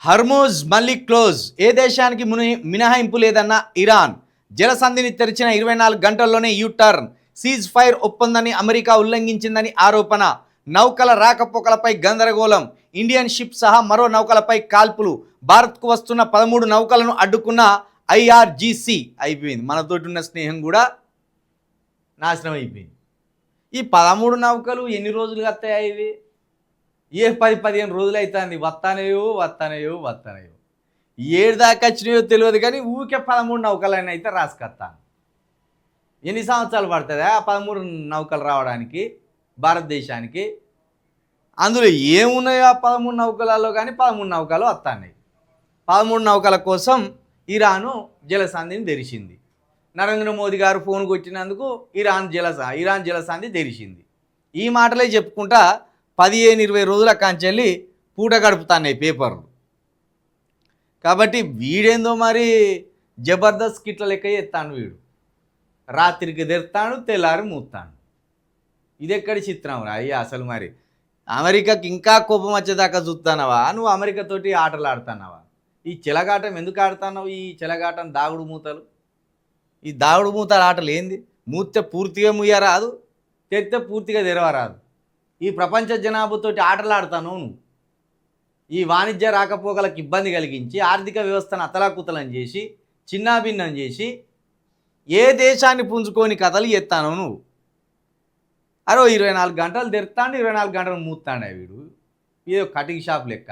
Hormuz మళ్ళీ close. ఏ దేశానికి మినహాయింపు లేదన్న ఇరాన్. జలసంధిని తెరిచిన 24 గంటల్లోనే యూటర్న్. సీజ్ ఫైర్ ఒప్పందాన్ని అమెరికా ఉల్లంఘించిందని ఆరోపణ. నౌకల రాకపోకలపై గందరగోళం. ఇండియన్ షిప్ సహా మరో నౌకలపై కాల్పులు. భారత్కు వస్తున్న 13 నౌకలను అడ్డుకున్న IRGC. అయిపోయింది, మనతోటి ఉన్న స్నేహం కూడా నాశనం అయిపోయింది. ఈ 13 నౌకలు ఎన్ని రోజులు వస్తాయి? ఇవి 10-15 రోజులు అవుతుంది. వస్తానయో ఏడు దాకా వచ్చినాయో తెలియదు, కానీ ఊరికే 13 నౌకలైనా అయితే రాసుకొస్తాను. ఎన్ని సంవత్సరాలు పడుతుంది ఆ 13 నౌకలు రావడానికి భారతదేశానికి? అందులో ఏమున్నాయో ఆ 13 నౌకలలో, కానీ 13 నౌకలు వస్తున్నాయి. 13 నౌకల కోసం ఇరాను జలసంధిని తెరిచింది. నరేంద్ర మోదీ గారు ఫోన్కి వచ్చినందుకు ఇరాన్ జలసంధి తెరిచింది. ఈ మాటలే చెప్పుకుంటా 15-20 రోజుల కాంచెల్లి పూట గడుపుతాయి పేపర్లు. కాబట్టి వీడేందో మరి జబర్దస్త్ కిట్ల లెక్క చేస్తాను వీడు. రాత్రికి తెరుతాడు, తెల్లారి మూస్తాడు. ఇది ఎక్కడి చిత్రం రా అయ్యా అసలు. మరి అమెరికాకి ఇంకా కోపం వచ్చేదాకా చూస్తానవా నువ్వు? అమెరికాతోటి ఆటలు ఆడుతున్నావా? ఈ చెలగాటం ఎందుకు ఆడుతున్నావు? ఈ చెలగాటం దాగుడు మూతలు, ఈ దాగుడు మూతల ఆటలు ఏంది? మూస్తే పూర్తిగా ముయ్యరాదు, తెరితే పూర్తిగా తెరవరాదు. ఈ ప్రపంచ జనాభాతోటి ఆటలు ఆడుతాను నువ్వు. ఈ వాణిజ్య రాకపోకలకు ఇబ్బంది కలిగించి ఆర్థిక వ్యవస్థను అతలాకుతలం చేసి చిన్నాభిన్నం చేసి ఏ దేశాన్ని పుంజుకొని కథలు ఎత్తాను నువ్వు. 24 గంటలు తెరుతాడు, 24 గంటలు మూస్తాడు వీడు. ఏదో కటింగ్ షాప్ లెక్క.